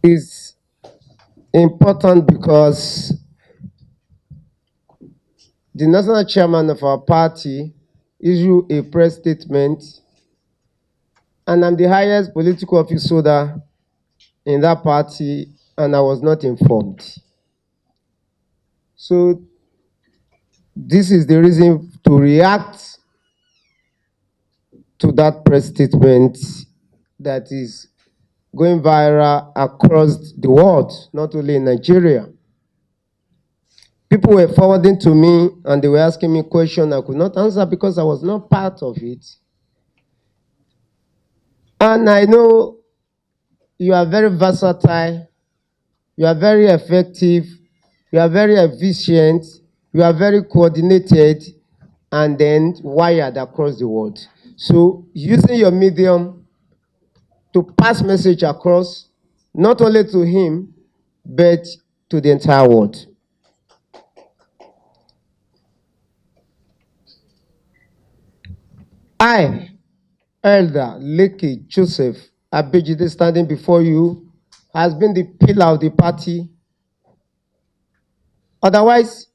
is important because the national chairman of our party issued a press statement, and I'm the highest political office holder in that party, and I was not informed. So this is the reason to react to that press statement that is going viral across the world, not only in Nigeria. People were forwarding to me and they were asking me questions I could not answer because I was not part of it. And I know you are very versatile, you are very effective, you are very efficient, you are very coordinated, and then wired across the world. So using your medium to pass message across, not only to him, but to the entire world. I, Elder Leke Joseph Abejide, standing before you, has been the pillar of the party. Otherwise,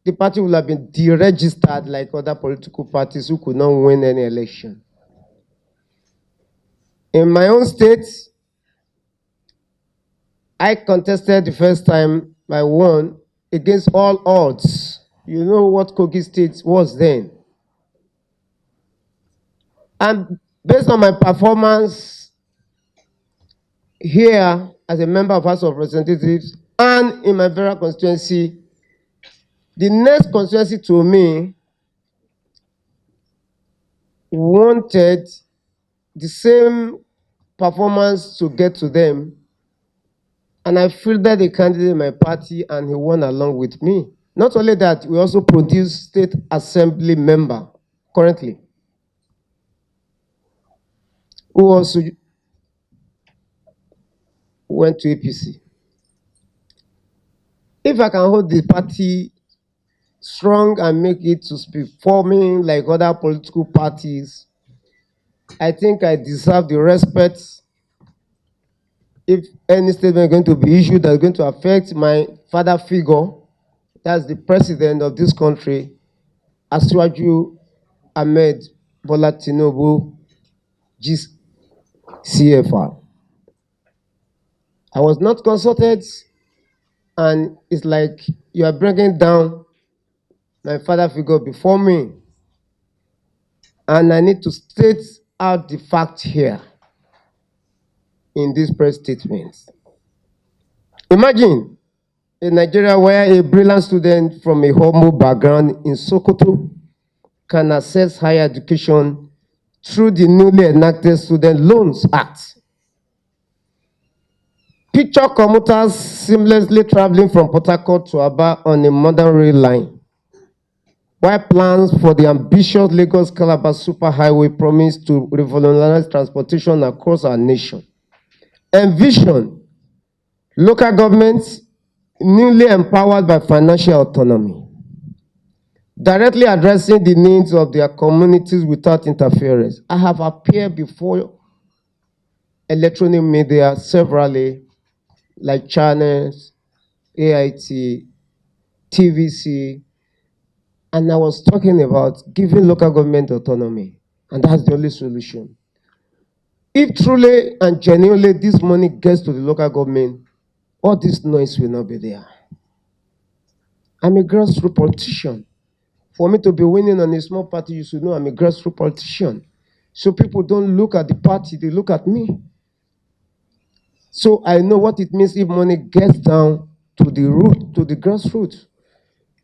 the party would have been deregistered like other political parties who could not win any election. In my own state, I contested the first time, I won against all odds. You know what Kogi State was then. And based on my performance here as a member of House of Representatives and in my very constituency, the next constituency to me wanted the same performance to get to them, and I fielded a candidate in my party and he won along with me. Not only that, we also produce state assembly member currently who also went to APC. If I can hold the party strong and make it to be forming like other political parties, I think I deserve the respect. If any statement is going to be issued that is going to affect my father figure, that's the president of this country, Asiwaju Ahmed Bola Tinubu, CFR. I was not consulted, and it's like you are bringing down my father figure before me. And I need to state out the fact here in this press statement. Imagine a Nigeria where a brilliant student from a humble background in Sokoto can access higher education through the newly enacted Student Loans Act. Picture commuters seamlessly traveling from Port Harcourt to Aba on a modern rail line, while plans for the ambitious Lagos-Calabar superhighway promise to revolutionize transportation across our nation. Envision local governments newly empowered by financial autonomy, directly addressing the needs of their communities without interference. I have appeared before electronic media severally, like channels, AIT, TVC, and I was talking about giving local government autonomy, and that's the only solution. If truly and genuinely this money gets to the local government, all this noise will not be there. I'm a grassroots politician. For me to be winning on a small party, you should know I'm a grassroots politician. So people don't look at the party, they look at me. So I know what it means if money gets down to the root, to the grassroots.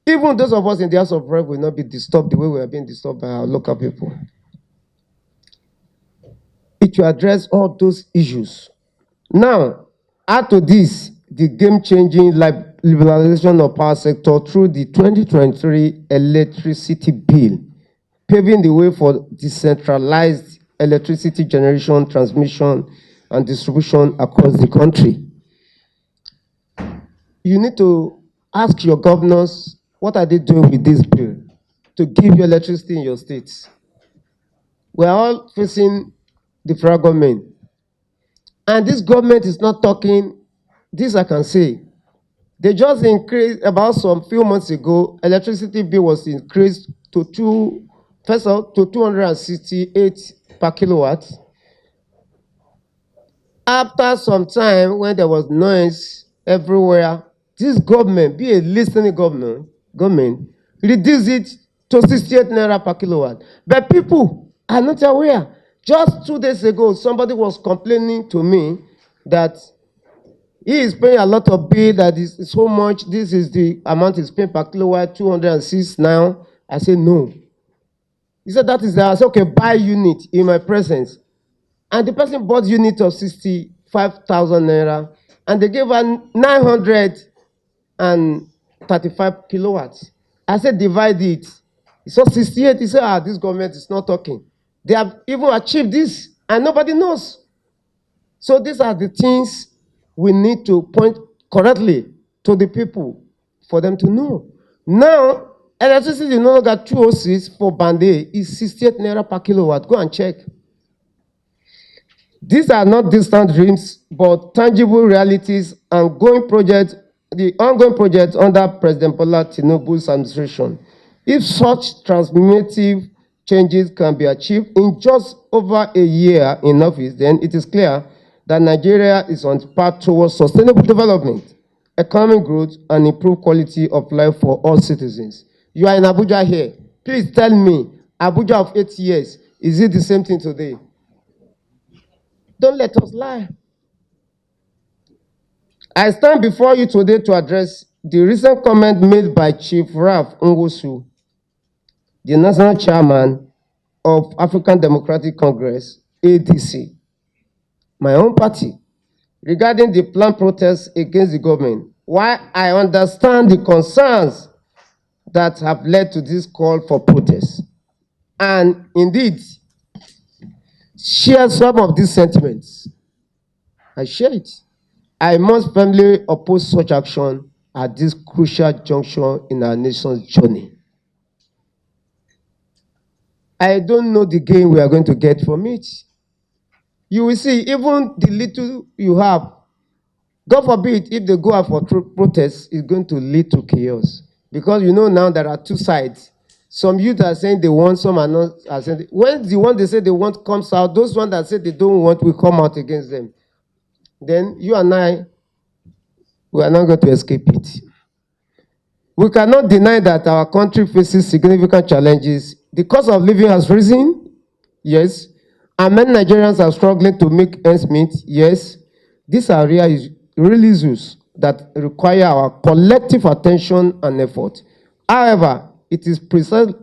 Even those of us in the House of Rep will not be disturbed the way we are being disturbed by our local people. It will address all those issues. Now, add to this the game-changing liberalization of power sector through the 2023 electricity bill, paving the way for decentralized electricity generation, transmission, and distribution across the country. You need to ask your governors, what are they doing with this bill to give you electricity in your states? We are all facing the federal government. And this government is not talking this I can say. They just increased about some few months ago, electricity bill was increased to first of all, to 268 per kilowatt. After some time, when there was noise everywhere, this government, be a listening government, reduced it to 68 naira per kilowatt. But people are not aware. Just 2 days ago, somebody was complaining to me that he is paying a lot of bill, that is so much, this is the amount he's paying per kilowatt, 206 now. I said, no. He said, that is that. I said, okay, buy unit in my presence. And the person bought unit of 65,000 naira, and they gave her 935 kilowatts. I said, divide it. He saw 68. He said, this government is not talking. They have even achieved this, and nobody knows. So these are the things we need to point correctly to the people for them to know. Now, electricity no longer 206 for band A, is 68 naira per kilowatt. Go and check. These are not distant dreams, but tangible realities and the ongoing projects under President Bola Tinubu's administration. If such transformative changes can be achieved in just over a year in office, then it is clear that Nigeria is on path towards sustainable development, economic growth, and improved quality of life for all citizens. You are in Abuja here. Please tell me, Abuja of 8 years, is it the same thing today? Don't let us lie. I stand before you today to address the recent comment made by Chief Ralph Ngosu, the national chairman of African Democratic Congress, ADC, my own party, regarding the planned protests against the government. While I understand the concerns that have led to this call for protest, and indeed share some of these sentiments, I share it. I must firmly oppose such action at this crucial juncture in our nation's journey. I don't know the gain we are going to get from it. You will see, even the little you have, God forbid, if they go out for protests, it's going to lead to chaos. Because you know now there are two sides. Some youth are saying they want, some are not. Are saying when the one they say they want comes out, those ones that say they don't want will come out against them. Then you and I, we are not going to escape it. We cannot deny that our country faces significant challenges. The cost of living has risen, yes, and many Nigerians are struggling to make ends meet, yes. These are real issues that require our collective attention and effort. However, it is precisely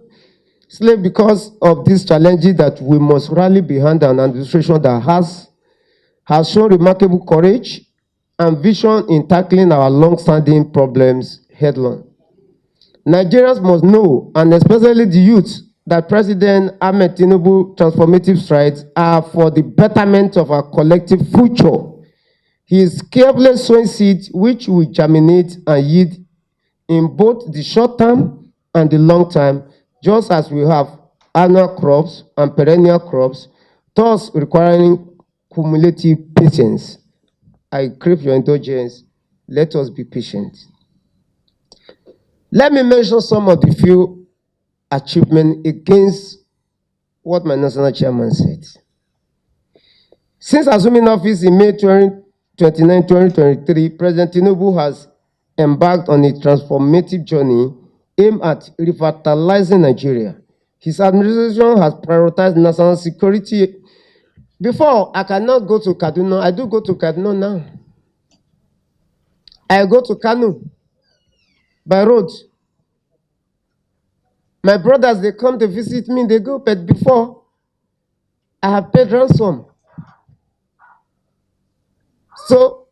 because of these challenges that we must rally behind an administration that has shown remarkable courage and vision in tackling our long-standing problems head-on. Nigerians must know, and especially the youth, that President Ahmed Tinubu's transformative strides are for the betterment of our collective future. He is carefully sowing seeds which will germinate and yield in both the short term and the long term, just as we have annual crops and perennial crops, thus requiring cumulative patience. I crave your indulgence. Let us be patient. Let me mention some of the few achievements against what my national chairman said. Since assuming office in May 29, 2023, President Tinubu has embarked on a transformative journey aimed at revitalizing Nigeria. His administration has prioritized national security. Before, I cannot go to Kaduna. I do go to Kaduna now. I go to Kano by road. My brothers, they come to visit me, they go, but before, I have paid ransom. So,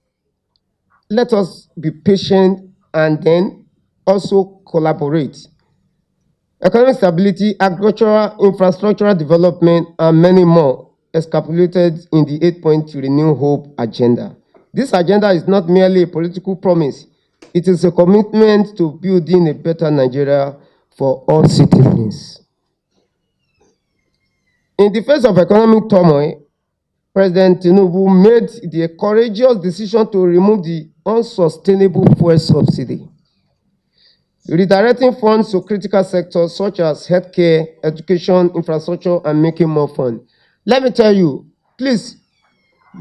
let us be patient and then also collaborate. Economic stability, agricultural, infrastructural development, and many more escapulated in the 8-point Renew Hope agenda. This agenda is not merely a political promise. It is a commitment to building a better Nigeria for all citizens. In the face of economic turmoil, President Tinubu made the courageous decision to remove the unsustainable fuel subsidy, redirecting funds to critical sectors such as healthcare, education, infrastructure, and making more funds. Let me tell you, please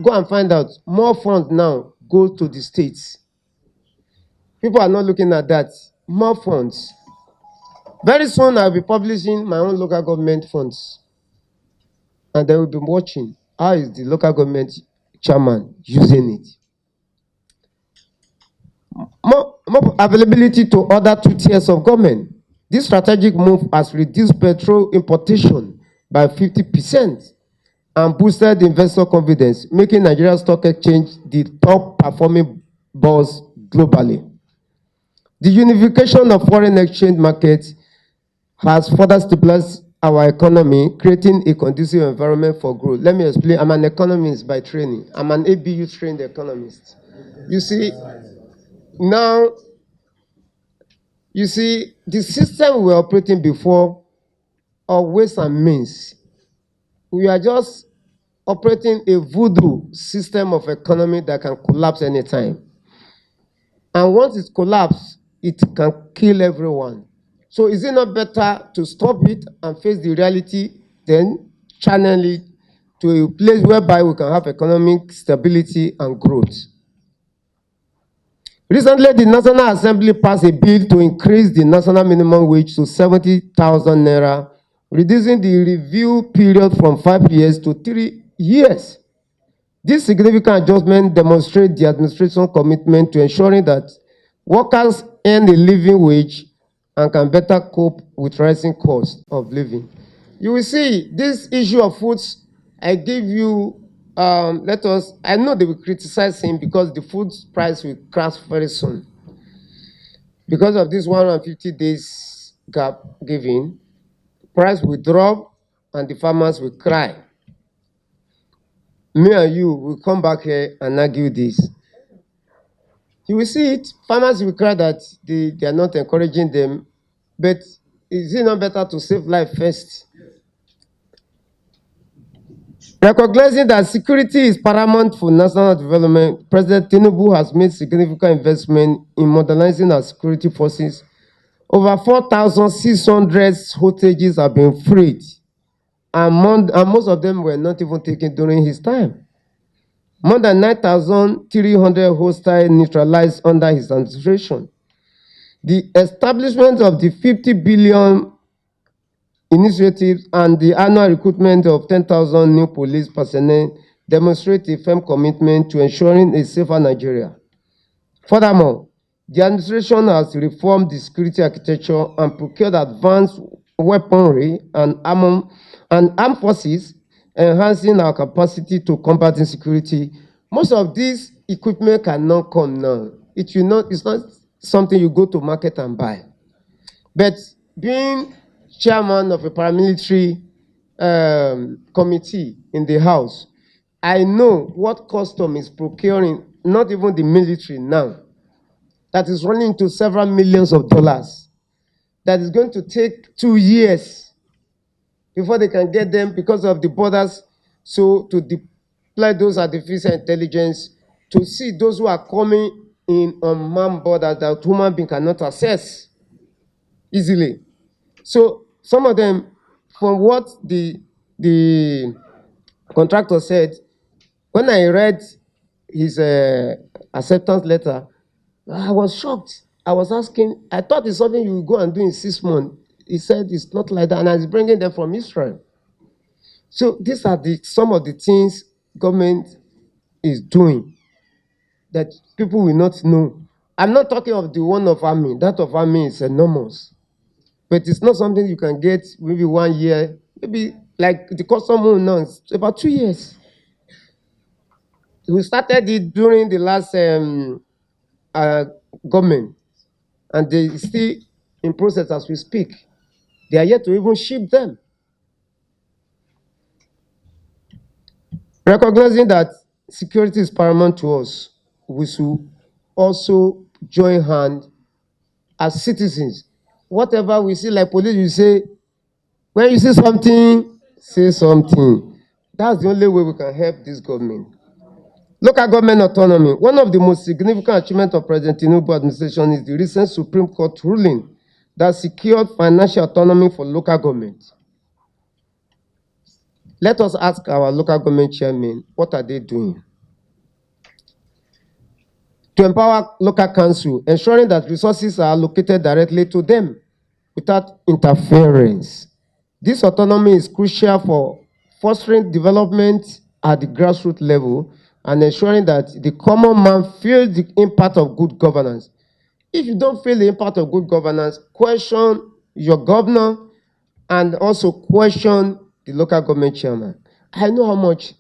go and find out. More funds now go to the states. People are not looking at that. More funds. Very soon, I'll be publishing my own local government funds, and they will be watching how is the local government chairman using it. More availability to other two tiers of government. This strategic move has reduced petrol importation by 50% and boosted investor confidence, making Nigeria Stock Exchange the top performing bourse globally. The unification of foreign exchange markets has further stabilized our economy, creating a conducive environment for growth. Let me explain. I'm an economist by training. I'm an ABU trained economist. You see, now, the system we were operating before of ways and means, we are just operating a voodoo system of economy that can collapse anytime. And once it collapses, it can kill everyone. So is it not better to stop it and face the reality, then channel it to a place whereby we can have economic stability and growth? Recently, the National Assembly passed a bill to increase the national minimum wage to 70,000 naira, reducing the review period from 5 years to 3 years. This significant adjustment demonstrates the administration's commitment to ensuring that workers earn a living wage and can better cope with rising costs of living. You will see this issue of foods. I give you, I know they will criticize him because the food price will crash very soon. Because of this 150 days gap given, price will drop and the farmers will cry. Me and you will come back here and argue this. You will see it. Farmers will cry that they are not encouraging them. But is it not better to save life first? Recognizing that security is paramount for national development, President Tinubu has made significant investment in modernizing our security forces. Over 4,600 hostages have been freed, and most of them were not even taken during his time. More than 9,300 hostiles neutralized under his administration. The establishment of the 50 billion initiative and the annual recruitment of 10,000 new police personnel demonstrate a firm commitment to ensuring a safer Nigeria. Furthermore, the administration has reformed the security architecture and procured advanced weaponry and armed forces, enhancing our capacity to combat insecurity. Most of this equipment cannot come now. It's not something you go to market and buy. But being chairman of a paramilitary committee in the House, I know what custom is procuring, not even the military now, that is running into several millions of dollars, that is going to take 2 years before they can get them because of the borders. So to deploy those artificial intelligence to see those who are coming in on manned borders that human being cannot access easily. So some of them, from what the contractor said, when I read his acceptance letter, I was shocked. I was asking, I thought it's something you would go and do in 6 months. He said it's not like that, and I was bringing them from Israel. So these are some of the things government is doing that people will not know. I'm not talking of the one of army. That of army is enormous. But it's not something you can get maybe 1 year, maybe like the custom home now, it's about 2 years. We started it during the last government, and they still in process as we speak. They are yet to even ship them. Recognizing that security is paramount to us, we should also join hands as citizens. Whatever we see, like police, you say, when you see something, say something. That's the only way we can help this government. Local government autonomy. One of the most significant achievements of President Tinubu administration is the recent Supreme Court ruling that secured financial autonomy for local government. Let us ask our local government chairmen, what are they doing? To empower local council, ensuring that resources are allocated directly to them without interference. This autonomy is crucial for fostering development at the grassroots level and ensuring that the common man feels the impact of good governance. If you don't feel the impact of good governance, question your governor and also question the local government chairman. I know how much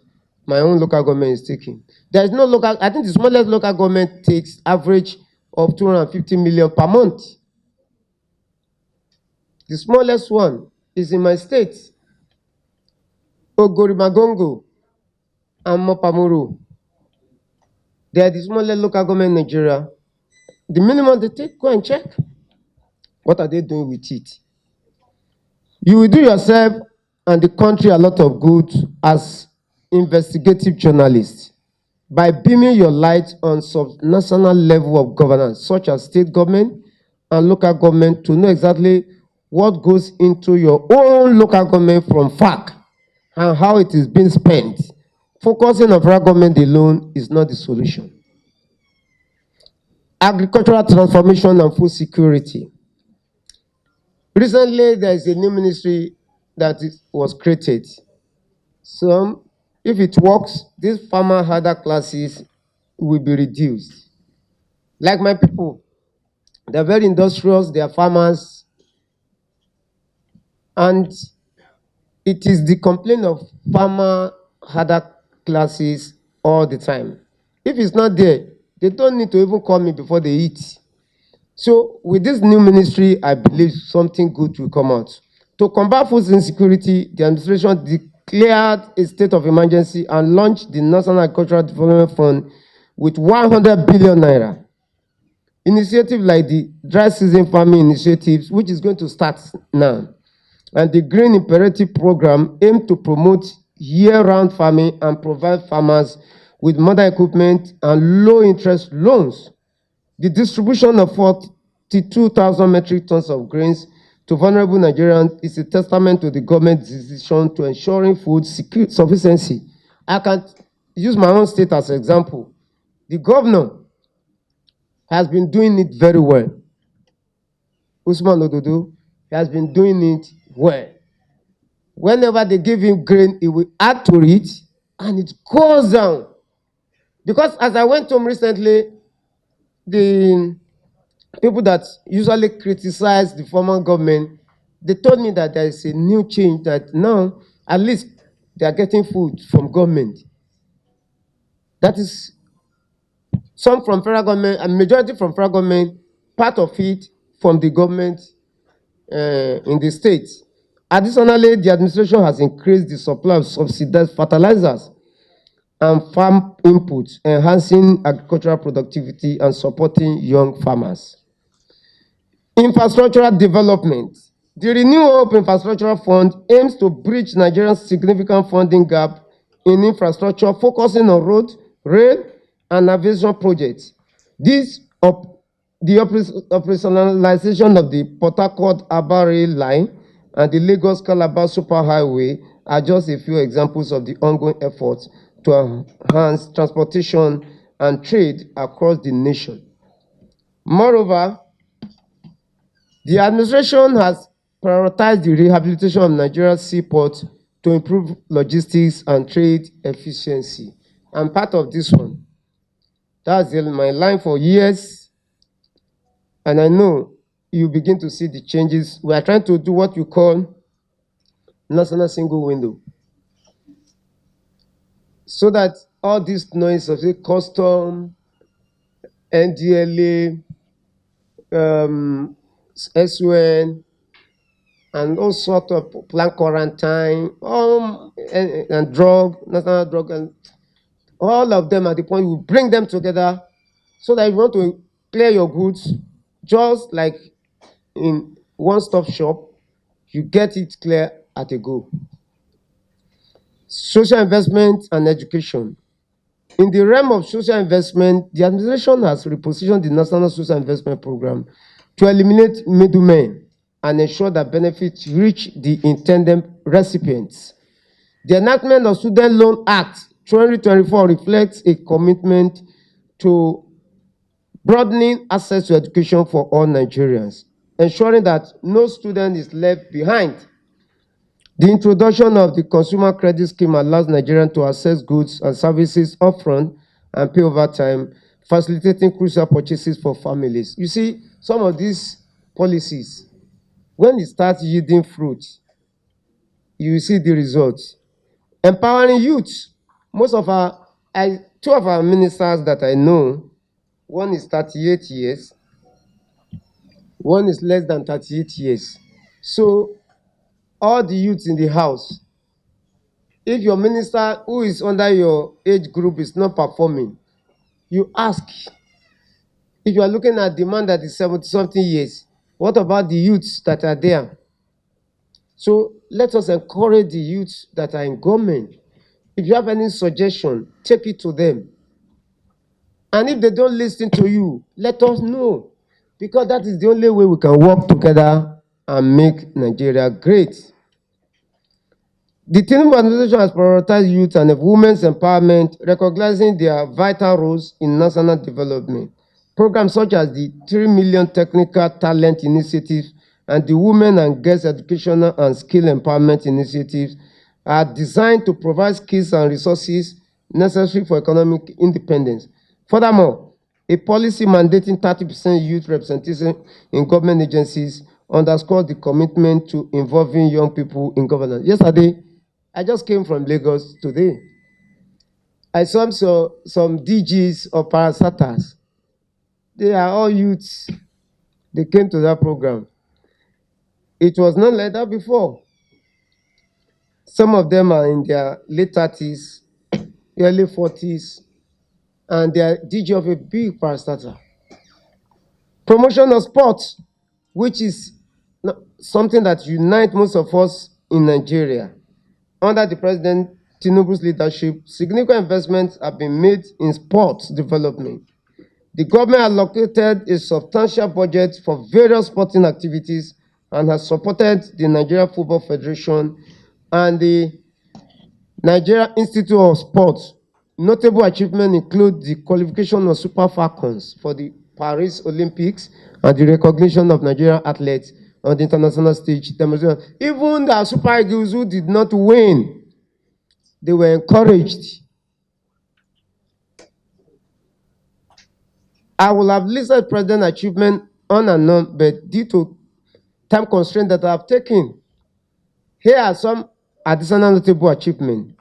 my own local government is taking. There is no local, I think the smallest local government takes average of 250 million per month. The smallest one is in my state, Ogorimagongo and Mopamuru. They are the smallest local government in Nigeria. The minimum they take, go and check. What are they doing with it? You will do yourself and the country a lot of good as investigative journalists by beaming your light on subnational level of governance, such as state government and local government, to know exactly what goes into your own local government from FAC and how it is being spent. Focusing on federal government alone is not the solution. Agricultural transformation and food security. Recently, there is a new ministry that was created. So, if it works, these farmer harder classes will be reduced. Like my people, they're very industrious, they are farmers, and it is the complaint of farmer harder classes all the time. If it's not there, they don't need to even call me before they eat. So with this new ministry, I believe something good will come out. To combat food insecurity, the administration declared a state of emergency and launched the National Agricultural Development Fund with 100 billion naira. Initiatives like the dry season farming initiatives, which is going to start now, and the Green Imperative Program aim to promote year-round farming and provide farmers with modern equipment and low-interest loans. The distribution of 42,000 metric tons of grains to vulnerable Nigerians is a testament to the government's decision to ensuring food sufficiency. I can use my own state as an example. The governor has been doing it very well. Usman Ododo has been doing it well. Whenever they give him grain, he will add to it and it goes down. Because as I went home recently, the people that usually criticize the former government, they told me that there is a new change, that now at least they are getting food from government. That is some from federal government, a majority from federal government, part of it from the government in the states. Additionally, the administration has increased the supply of subsidized fertilizers and farm inputs, enhancing agricultural productivity and supporting young farmers. Infrastructural development. The Renew Hope Infrastructural Fund aims to bridge Nigeria's significant funding gap in infrastructure, focusing on road, rail, and aviation projects. The operationalization of the Port Harcourt-Aba rail line and the Lagos-Calabar superhighway are just a few examples of the ongoing efforts to enhance transportation and trade across the nation. Moreover, the administration has prioritized the rehabilitation of Nigeria's seaport to improve logistics and trade efficiency. I'm part of this one. That's my line for years, and I know you begin to see the changes. We are trying to do what we call national single window, so that all this noise of the custom, NDLA, SUN, and all sorts of plan quarantine, and drug, national drug, and all of them at the point we bring them together, so that if you want to clear your goods, just like in one-stop shop, you get it clear at a go. Social investment and education. In the realm of social investment, the administration has repositioned the National Social Investment Program to eliminate middlemen and ensure that benefits reach the intended recipients. The enactment of Student Loan Act 2024 reflects a commitment to broadening access to education for all Nigerians, ensuring that no student is left behind. The introduction of the Consumer Credit Scheme allows Nigerians to access goods and services upfront and pay over time, facilitating crucial purchases for families. You see, some of these policies, when it starts yielding fruit, you will see the results. Empowering youth. Two of our ministers that I know, one is 38 years, one is less than 38 years. So all the youths in the house, if your minister who is under your age group is not performing, you ask. If you are looking at the man that is 70-something years, what about the youths that are there? So let us encourage the youths that are in government. If you have any suggestion, take it to them. And if they don't listen to you, let us know. Because that is the only way we can work together and make Nigeria great. The Tinubu administration has prioritized youth and women's empowerment, recognizing their vital roles in national development. Programs such as the 3 Million Technical Talent Initiative and the Women and Girls Educational and Skill Empowerment Initiatives are designed to provide skills and resources necessary for economic independence. Furthermore, a policy mandating 30% youth representation in government agencies underscores the commitment to involving young people in governance. Yesterday, I just came from Lagos today. I saw some DGs or parastatals. They are all youths. They came to that program. It was not like that before. Some of them are in their late 30s, early 40s, and they are DG of a big parastatal. Promotion of sports, which is something that unites most of us in Nigeria. Under the President Tinubu's leadership, significant investments have been made in sports development. The government allocated a substantial budget for various sporting activities and has supported the Nigeria Football Federation and the Nigeria Institute of Sports. Notable achievements include the qualification of Super Falcons for the Paris Olympics and the recognition of Nigerian athletes on the international stage. Even the Super Eagles who did not win, they were encouraged. I will have listed President's achievement on and on, but due to time constraints that I have taken, here are some additional notable achievements.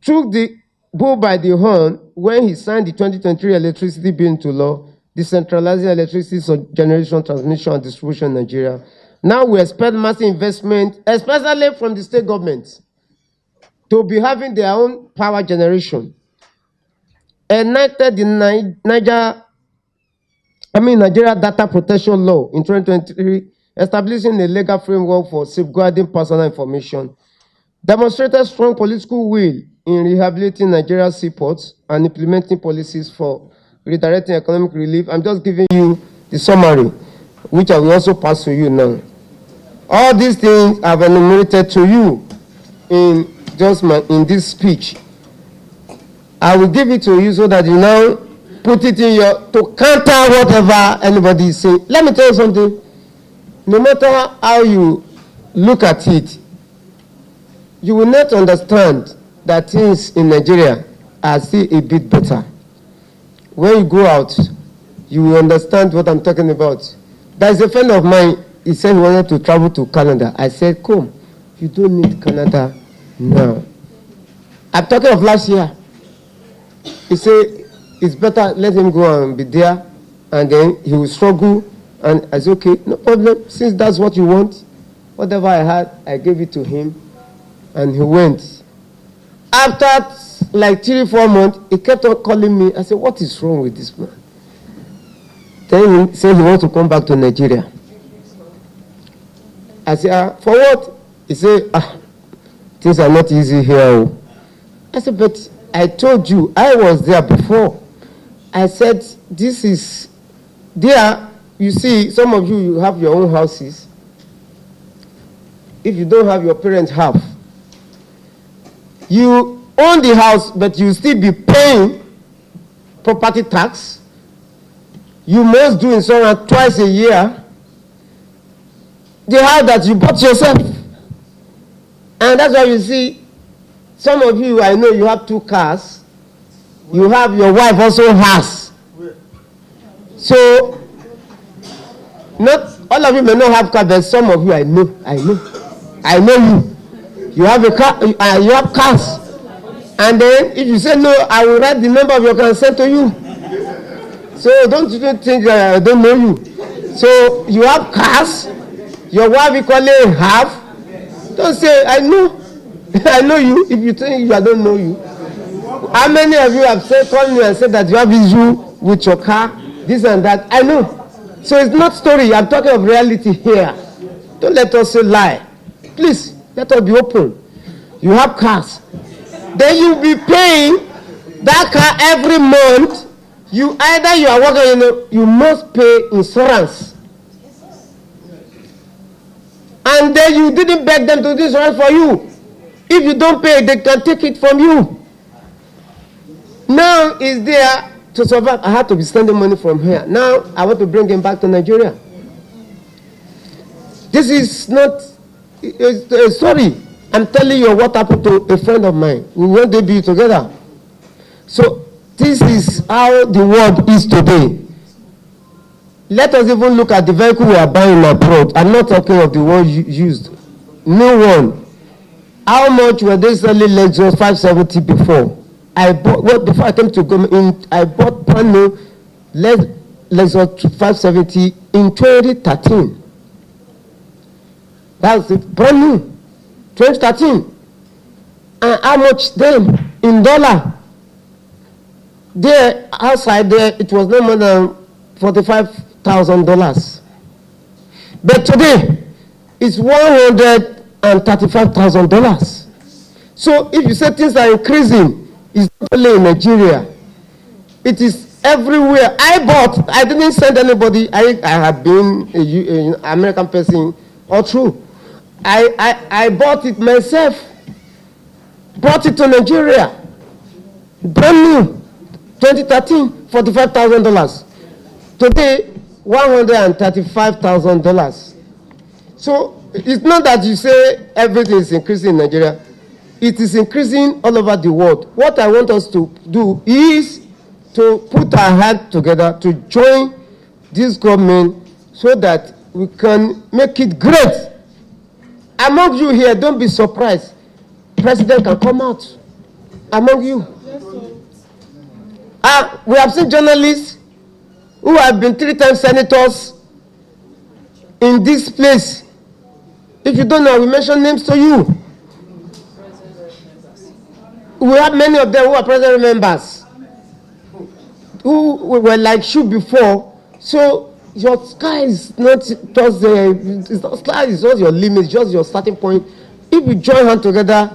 Took the bull by the horn when he signed the 2023 electricity bill into law, decentralizing electricity generation, transmission, and distribution in Nigeria. Now we expect massive investment, especially from the state governments, to be having their own power generation. Enacted the Nigeria Data Protection Law in 2023, establishing a legal framework for safeguarding personal information. Demonstrated strong political will in rehabilitating Nigeria's seaports and implementing policies for redirecting economic relief. I'm just giving you the summary, which I will also pass to you now. All these things I've enumerated to you in this speech. I will give it to you so that you now put it in to counter whatever anybody is saying. Let me tell you something. No matter how you look at it, you will not understand that things in Nigeria are still a bit better. When you go out, you will understand what I'm talking about. There is a friend of mine, he said he wanted to travel to Canada. I said, come, you don't need Canada now. I'm talking of last year. He said, it's better, let him go and be there, and then he will struggle. And I said, okay, no problem. Since that's what you want, whatever I had, I gave it to him, and he went. After like 3-4 months, he kept on calling me. I said, what is wrong with this man? Then he said he wants to come back to Nigeria. I said, for what? He said, things are not easy here. I said, but I told you, I was there before. I said, this is there. You see, some of you have your own houses. If you don't have, your parents have. You own the house, but you still be paying property tax. You must do insurance twice a year. The house that you bought yourself. And that's why you see, some of you, I know you have 2 cars. You have, your wife also has. So, not all of you may not have cars, but some of you, I know you. You have a car, you have cars. And then, if you say no, I will write the number of your car and send to you. So, don't you think I don't know you. So, you have cars. Your wife equally have. Don't say, I know. I know you. If you think I don't know you. How many of you have said, called me and said that you have issue with your car, this and that? I know. So it's not story. I'm talking of reality here. Don't let us say lie. Please, let us be open. You have cars. Then you'll be paying that car every month. You either you are working, you must pay insurance. And then you didn't beg them to do insurance for you. If you don't pay, they can take it from you. Now is there to survive. I had to be sending money from here. Now I want to bring him back to Nigeria. This is not a story. I'm telling you what happened to a friend of mine. We went to be together. So this is how the world is today. Let us even look at the vehicle we are buying abroad. I'm not talking of the one used. New one. How much were they selling Lexus 570 before? I bought, well, before I came to government, I bought brand new Lexus 570 in 2013. That's brand new, 2013. And how much then in dollar? There, outside there, it was no more than $45,000. But today, it's $135,000. So if you say things are increasing, it's not only in Nigeria. It is everywhere. I didn't send anybody. I have been an American person all through. I bought it myself. Brought it to Nigeria. Brand new. 2013, $45,000. Today, $135,000. So it's not that you say everything is increasing in Nigeria. It is increasing all over the world. What I want us to do is to put our hands together to join this government so that we can make it great. Among you here, don't be surprised. President can come out among you. We have seen journalists who have been 3 times senators in this place. If you don't know, we mention names to you. We have many of them who are president members who were like shoe before. So your sky is not just the sky is not your limit, just your starting point. If we join hands together,